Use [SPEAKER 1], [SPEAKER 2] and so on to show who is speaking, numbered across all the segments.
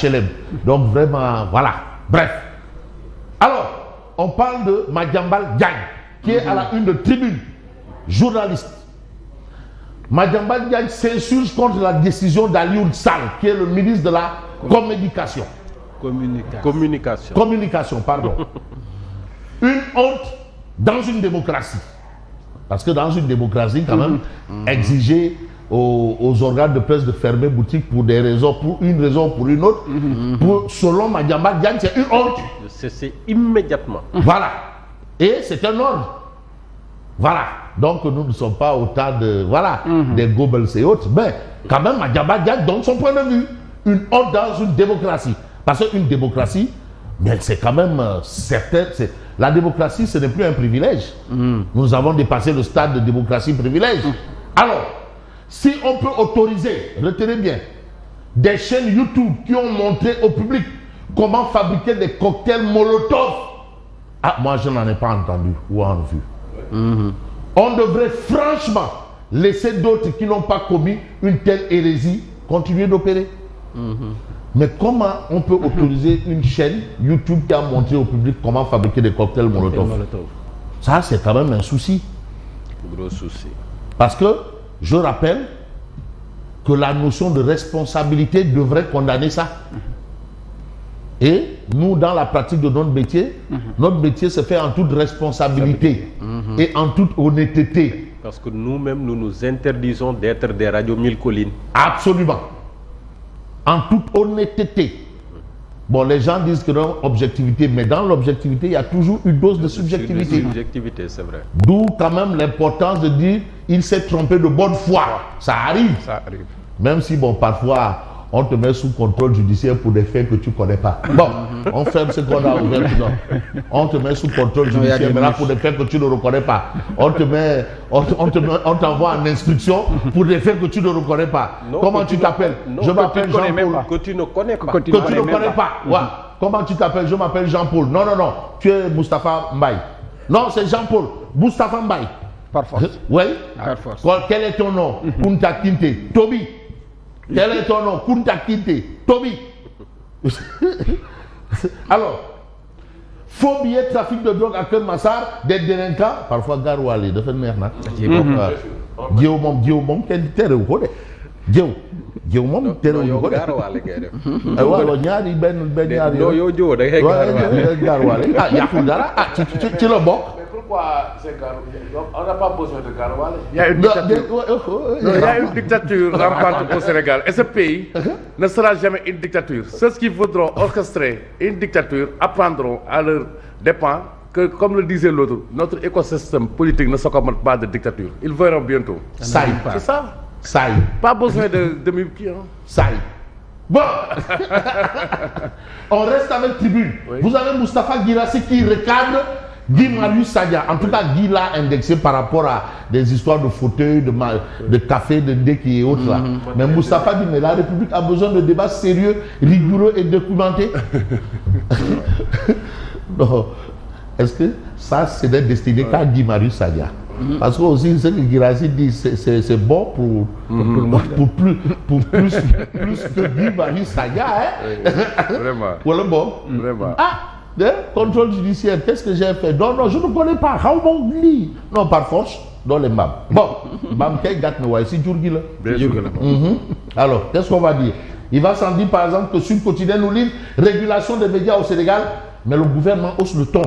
[SPEAKER 1] HLM. Donc vraiment, voilà. Bref. Alors, on parle de Madiambal Diagne, qui est à la une de Tribune, journaliste. Madiambal Diagne s'insurge contre la décision d'Alioune Sall, qui est le ministre de la Communication. Communication, pardon. Une honte dans une démocratie. Parce que dans une démocratie, quand même, exiger aux organes de presse de fermer boutique pour des raisons, pour une raison ou pour une autre, selon Madiambal Diagne, c'est une honte.
[SPEAKER 2] C'est immédiatement.
[SPEAKER 1] Voilà. Et c'est un ordre. Voilà. Donc nous ne sommes pas au tas de, voilà, des Goebbels et autres. Mais quand même, Madiambal Diagne donne son point de vue. Une honte dans une démocratie. Parce qu'une démocratie, c'est quand même certain. La démocratie, ce n'est plus un privilège. Nous avons dépassé le stade de démocratie privilège. Alors, si on peut autoriser, retenez bien, des chaînes YouTube qui ont montré au public comment fabriquer des cocktails Molotov. Ah, moi je n'en ai pas entendu ou en vu. On devrait franchement laisser d'autres qui n'ont pas commis une telle hérésie continuer d'opérer. Mais comment on peut autoriser une chaîne YouTube qui a montré au public comment fabriquer des cocktails Molotov? Ça, c'est quand même un souci.
[SPEAKER 2] Gros souci.
[SPEAKER 1] Parce que, je rappelle que la notion de responsabilité devrait condamner ça. Et nous, dans la pratique de notre métier se fait en toute responsabilité et en toute honnêteté.
[SPEAKER 2] Parce que nous-mêmes, nous nous interdisons d'être des radios mille collines.
[SPEAKER 1] Absolument. En toute honnêteté. Bon, les gens disent que non, objectivité, mais dans l'objectivité, il y a toujours une dose de subjectivité.
[SPEAKER 2] Subjectivité, c'est vrai.
[SPEAKER 1] D'où quand même l'importance de dire il s'est trompé de bonne foi. Ça arrive.
[SPEAKER 3] Ça arrive.
[SPEAKER 1] Même si, bon, parfois, on te met sous contrôle judiciaire pour des faits que tu ne connais pas. Bon, on ferme ce qu'on a ouvert. On te met sous contrôle judiciaire, mais là, pour des faits que tu ne reconnais pas. On t'envoie en instruction pour des faits que tu ne reconnais pas.
[SPEAKER 2] Non,
[SPEAKER 1] comment tu t'appelles? Je m'appelle Jean-Paul.
[SPEAKER 2] Que tu ne connais pas.
[SPEAKER 1] Que tu ne connais pas. Ouais. Comment tu t'appelles? Je m'appelle Jean-Paul. Non, non, non. Tu es Moustapha Mbaye. Non, c'est Jean-Paul. Moustapha Mbaye.
[SPEAKER 3] Par force.
[SPEAKER 1] Oui.
[SPEAKER 3] Par force.
[SPEAKER 1] Quel est ton nom? Kunta Kinte. Toby. Quel est ton nom? Kunta Kinte. Toby. Alors, faux billets, trafic de drogue à Keur Massar, des délinquants, parfois Garouali, de fait merde. Dieu mom, quel terre ou quoi? Dieu mom, terre ou quoi?
[SPEAKER 2] Garouali,
[SPEAKER 1] ñaari ben ñaari.
[SPEAKER 2] Non, yo da ngay
[SPEAKER 1] Garouali. Ah, Yakoudara, ah, tu le bon.
[SPEAKER 4] Pourquoi c'est Garouali? On n'a pas besoin de Garouali.
[SPEAKER 3] Il y a une dictature rampante au Sénégal. Et ce pays ne sera jamais une dictature. Ceux qui voudront orchestrer une dictature apprendront à leur dépens que, comme le disait l'autre, notre écosystème politique ne s'accommode pas de dictature. Ils verront bientôt.
[SPEAKER 1] Ça y est.
[SPEAKER 3] C'est ça.
[SPEAKER 1] Ça y est.
[SPEAKER 3] Pas besoin de demi-pied.
[SPEAKER 1] Ça y est. Bon, on reste avec Tribune. Oui. Vous avez Moustapha Guirassy qui recadre Guy Marius Sagna. En tout cas, Guy l'a indexé par rapport à des histoires de fauteuils, de café, de ndeki et autres. Là. Mais Moustapha dit, mais la République a besoin de débats sérieux, rigoureux et documentés. Non. Est-ce que ça, c'est destiné qu'à Guy Marius Sagna? Parce que aussi, ce que Guirassy dit, c'est bon pour plus que Guy Marius Sagna. Hein?
[SPEAKER 3] Vraiment.
[SPEAKER 1] Pour le bon.
[SPEAKER 3] Vraiment.
[SPEAKER 1] Ah, contrôle judiciaire, qu'est-ce que j'ai fait? Non, je ne connais pas. Non, par force, dans les mbam. Bon, mbam, quel gâte me c'est Djourgi là. Alors, qu'est-ce qu'on va dire? Il va s'en dire, par exemple, que Sud Quotidien nous livre régulation des médias au Sénégal, mais le gouvernement hausse le ton.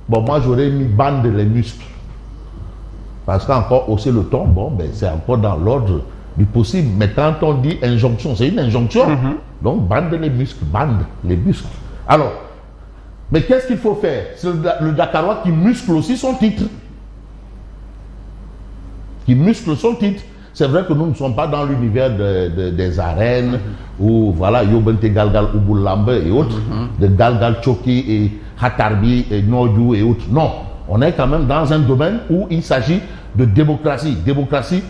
[SPEAKER 1] Bon, moi, j'aurais mis bande les muscles. Parce qu'encore hausser le ton, bon, ben, c'est encore dans l'ordre du possible. Mais quand on dit injonction, c'est une injonction. Donc, bande les muscles, Alors, mais qu'est-ce qu'il faut faire? C'est le Dakarois qui muscle aussi son titre. C'est vrai que nous ne sommes pas dans l'univers des arènes où, voilà, Yobente Galgal Ubulambe et autres, de Galgal Choki et Hatarbi et Noyou et autres. Non, on est quand même dans un domaine où il s'agit de démocratie. Démocratie,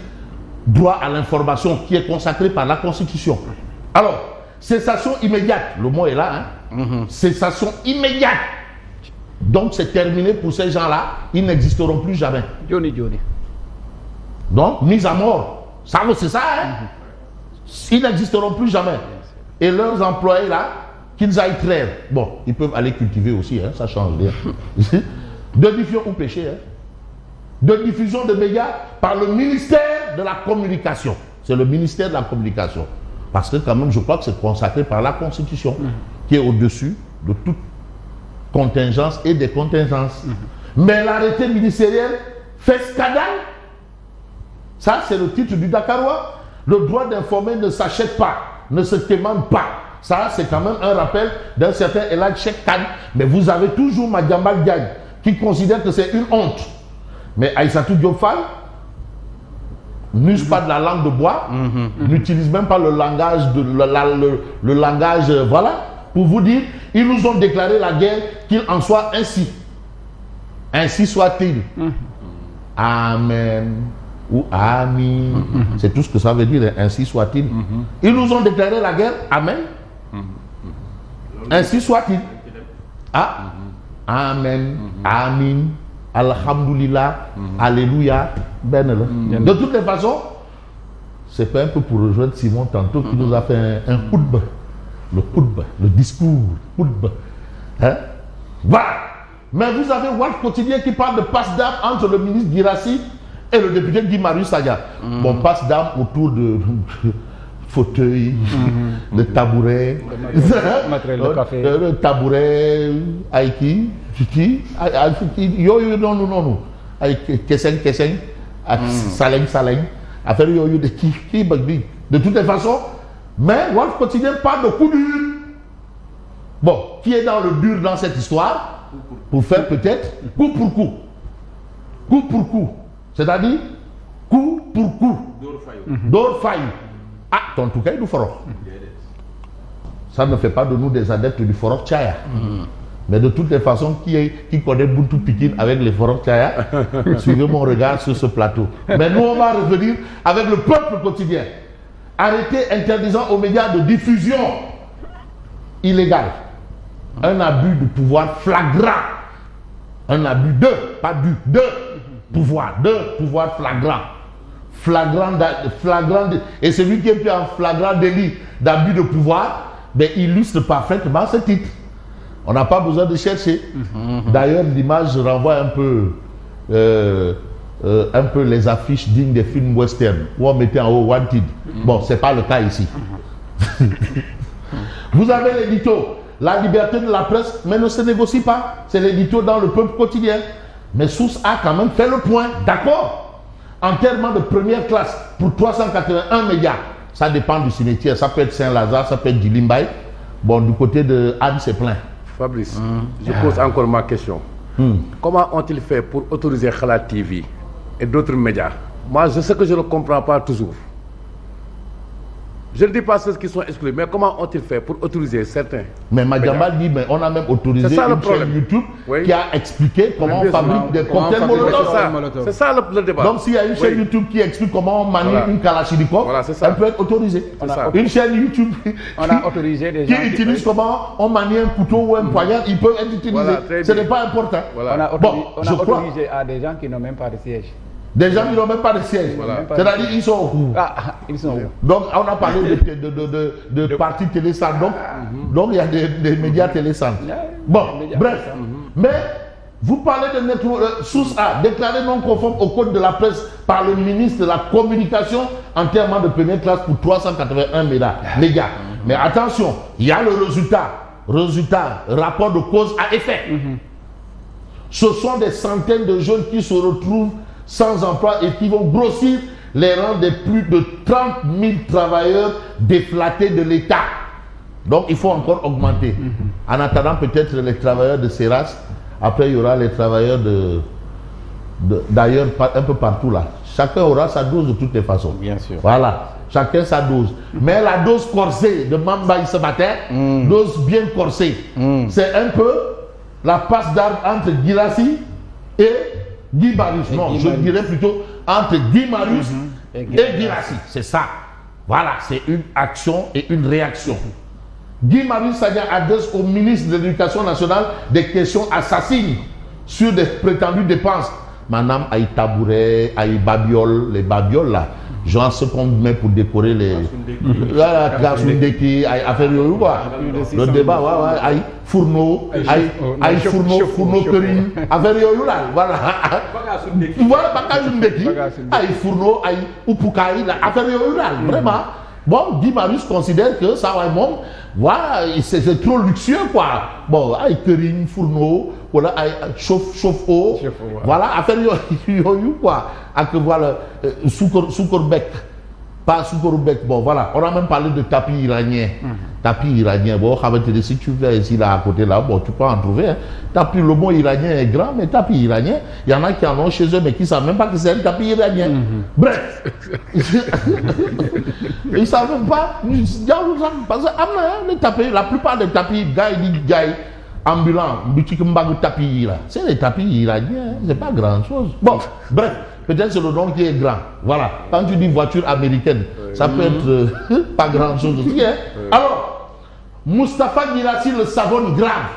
[SPEAKER 1] droit à l'information qui est consacré par la Constitution. Alors, cessation immédiate, le mot est là, hein? Cessation immédiate. Donc c'est terminé pour ces gens-là, ils n'existeront plus jamais.
[SPEAKER 3] Johnny.
[SPEAKER 1] Donc, mise à mort. Ça, c'est ça, hein? Ils n'existeront plus jamais. et leurs employés là, qu'ils aillent traire. Bon, ils peuvent aller cultiver aussi, hein, ça change rien. De diffusion ou péché, hein. De diffusion de médias par le ministère de la Communication. C'est le ministère de la Communication. Parce que quand même, je crois que c'est consacré par la Constitution, qui est au-dessus de toute contingence et des contingences. Mais l'arrêté ministériel fait scandale. Ça, c'est le titre du Dakarois. Le droit d'informer ne s'achète pas, ne se commande pas. Ça, c'est quand même un rappel d'un certain Elad Cheikh Kane. Mais vous avez toujours Madiambal Diagne qui considère que c'est une honte. Mais Aïssatou Diop Fall n'use pas de la langue de bois, n'utilise même pas le langage, le langage, voilà, pour vous dire, ils nous ont déclaré la guerre, qu'il en soit ainsi. Ainsi soit-il. Amen. Ou Amin. C'est tout ce que ça veut dire, ainsi soit-il. Ils nous ont déclaré la guerre, Amen. Ainsi soit-il. Ah, Amen, Amin, Alhamdulillah, Alléluia, Ben Allah. De toutes les façons, c'est pas un peu pour rejoindre Simon tantôt qui nous a fait un khutba. Le khutba, le discours, khutba. Hein? Voilà. Mais vous avez Walf Quotidien qui parle de passe d'armes entre le ministre Guirassy et le député Guy Marius Sagna. Bon, passe d'armes autour de fauteuil, de tabouret,
[SPEAKER 5] matériel de café,
[SPEAKER 1] de tabouret, aïki, yo non non, aïki keseng, saleng, affaire yo de qui bagbi. De toutes les façons, mais Walf Quotidien parle de coup dur. Bon, qui est dans le dur dans cette histoire? Pour faire peut-être coup pour coup. Coup pour coup. C'est-à-dire coup pour coup. D'or faille. Ah, en tout cas, il nous fera. Ça ne fait pas de nous des adeptes du Forok Tchaya. Mais de toutes les façons, qui connaît Buntu Pikin avec les Forok Tchaya, suivez mon regard sur ce plateau. Mais nous, on va revenir avec le peuple quotidien. Arrêté interdisant aux médias de diffusion illégale. Un abus de pouvoir flagrant. Un abus de pouvoir flagrant. Flagrant, et celui qui est pris en flagrant délit d'abus de pouvoir, ben, illustre parfaitement ce titre. On n'a pas besoin de chercher. D'ailleurs, l'image renvoie un peu les affiches dignes des films western où on mettait en haut Wanted. Bon, c'est pas le cas ici. Vous avez l'édito, la liberté de la presse, mais ne se négocie pas. C'est l'édito dans le peuple quotidien. Mais Source a quand même fait le point. D'accord. Enterrement de première classe pour 381 médias. Ça dépend du cimetière. Ça peut être Saint-Lazare, ça peut être Dilimbay. Bon, du côté de Anne, c'est plein.
[SPEAKER 3] Fabrice, je pose encore ma question. Comment ont-ils fait pour autoriser Khala TV et d'autres médias? Moi, je sais que je ne comprends pas toujours. Je ne dis pas ceux qui sont exclus, mais comment ont-ils fait pour autoriser certains?
[SPEAKER 1] Mais Madiambal dit, mais on a même autorisé une chaîne YouTube qui a expliqué comment on fabrique des cocktails Molotov.
[SPEAKER 3] C'est ça le débat.
[SPEAKER 1] Donc s'il y a une chaîne YouTube qui explique comment on manie une Kalachnikov, elle peut être autorisée. Une chaîne YouTube qui utilise comment on manie un couteau ou un poignard, il peut être utilisé. Ce n'est pas important.
[SPEAKER 5] On a autorisé à des gens qui n'ont même pas de siège.
[SPEAKER 1] Des gens qui n'ont même pas de siège. C'est-à-dire ils sont où?
[SPEAKER 5] Ils sont où?
[SPEAKER 1] Donc on a parlé de partis télécentres. Donc il y a des médias télécentres. Bon, bref. Mais vous parlez de Source A, déclaré non conforme au code de la presse par le ministre de la Communication, enterrement de première classe pour 381 médias. Mais attention, il y a le résultat, rapport de cause à effet. Ce sont des centaines de jeunes qui se retrouvent sans emploi et qui vont grossir les rangs de plus de 30 000 travailleurs déflatés de l'État. Donc il faut encore augmenter. En attendant peut-être les travailleurs de Seras, après il y aura les travailleurs d'ailleurs un peu partout là. Chacun aura sa dose de toutes les façons.
[SPEAKER 5] Bien sûr.
[SPEAKER 1] Voilà, chacun sa dose. Mais la dose corsée de Mamba ce matin, dose bien corsée, c'est un peu la passe d'armes entre Guirassy et Guy Marius. Non, je dirais plutôt entre Guy Marius et Guirassy. C'est ça. Voilà, c'est une action et une réaction. Guy Marius Sagna adresse au ministre de l'Éducation nationale des questions assassines sur des prétendues dépenses. Madame Aïe Tabouret, Aïe Babiole, les babioles là. genre ce qu'on met pour décorer les gaz ndekki ay affaire yooyu quoi le débat waaw waaw ay fourneau ay fourneau këriñ affaire yooyu daal voilà voilà bagage ndekki ay fourneau ay uppukaay la affaire yooyu daal vraiment bon Guy Marius considère que ça waaye moom voilà c'est trop luxueux quoi bon ay këriñ fourneau wala ay chauffe-eau voilà affaire yooyu quoi ak voilà suukar bekk pas suukaru bekk bon voilà on a même parlé de tapis iranien boo xamante ne si tu viens ici là à côté là bon tu peux en trouver hein. Tapis, le mot iranien est grand mais tapis iranien il y en a qui en ont chez eux mais qui savent même pas que c'est un tapis iranien bref ils savent même pas parce que am na les tapis la plupart des tapis gars yi di jaay ambulant boutique mbagg tapis yi là c'est les tapis iraniens c'est pas grand chose bon bref peut-être c'est le nom qui est grand voilà quand tu dis voiture américaine ça peut être pas grand chose aussi hein. Alors Moustapha Guirassy le savonne grave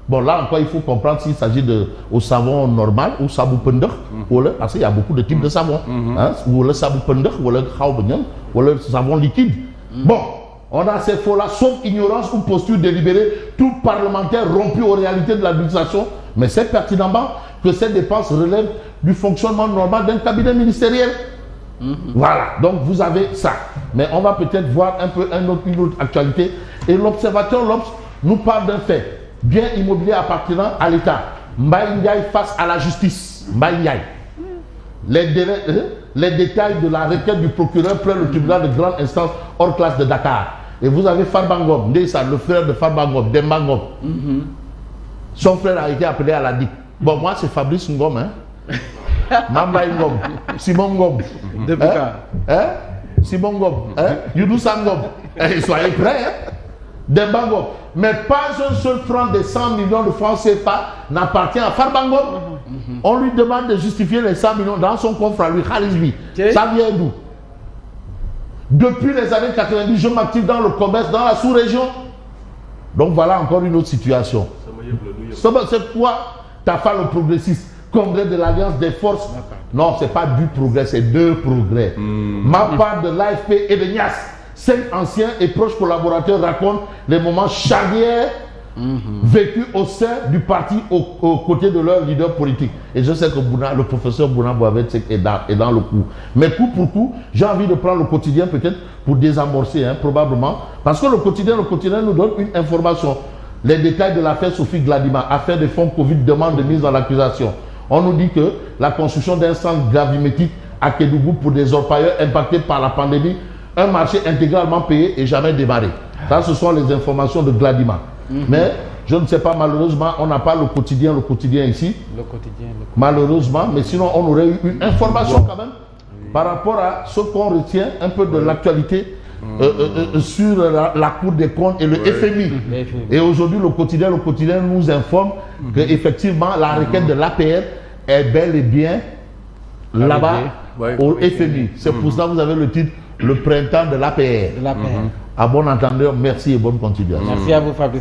[SPEAKER 1] bon là encore il faut comprendre s'il s'agit de au savon normal ou sabu pëndëx wala parce qu'il y a beaucoup de types de savon hein wala sabu pëndëx wala xaw ba ñam wala savon liquide bon on a ces faux-là, sauf ignorance ou posture délibérée, tout parlementaire rompu aux réalités de l'administration. Mais c'est pertinemment que ces dépenses relèvent du fonctionnement normal d'un cabinet ministériel. Voilà, donc vous avez ça. Mais on va peut-être voir un peu une autre actualité. Et l'observateur L'Obs nous parle d'un fait. Bien immobilier appartenant à l'État. Mbaye Ndiaye face à la justice. Mbaye Ndiaye. Les détails de la requête du procureur près le tribunal de grande instance hors classe de Dakar. Et vous avez Farba Ngom, Ndeysa, le frère de Farba Ngom, Demba Ngom. Son frère a été appelé à la DIC. Bon, moi, c'est Fabrice Ngom, hein. Mamba Ngom, Simon Ngom.
[SPEAKER 5] Depuis quand
[SPEAKER 1] Simon Ngom, Younoussa Ngom. Soyez prêts, hein. Demba Ngom. Mais pas un seul franc des 100 millions de francs CFA n'appartient à Farba Ngom. On lui demande de justifier les 100 millions dans son coffre à lui, Khalisbi. Ça vient d'où? Depuis les années 90, je m'active dans le commerce, dans la sous-région. Donc voilà encore une autre situation. C'est quoi Tafa le progressiste, congrès de l'Alliance des forces. Non, c'est pas du progrès, c'est deux progrès. Ma part de l'AFP et de Nias, 5 anciens et proches collaborateurs racontent les moments charnières vécus au sein du parti aux côtés de leur leader politique. Et je sais que le professeur Bouna Boavet est dans le coup. Mais coup pour coup, j'ai envie de prendre le quotidien peut-être pour désamorcer, hein, probablement. Parce que le quotidien nous donne une information. Les détails de l'affaire Sophie Gladima, affaire des fonds Covid, demande de mise dans l'accusation. On nous dit que la construction d'un centre gravimétrique à Kédougou pour des orpailleurs impactés par la pandémie, un marché intégralement payé et jamais démarré. Ça, ce sont les informations de Gladima. Mais je ne sais pas, malheureusement, on n'a pas le quotidien ici. Malheureusement, mais sinon on aurait eu une information quand même par rapport à ce qu'on retient un peu de l'actualité sur la Cour des comptes et le FMI. Et aujourd'hui, le quotidien nous informe que effectivement la requête de l'APR est bel et bien là-bas au FMI. C'est pour ça que vous avez le titre Le printemps de l'APR. À bon entendeur, merci et bonne continuation.
[SPEAKER 5] Merci à vous, Fabrice.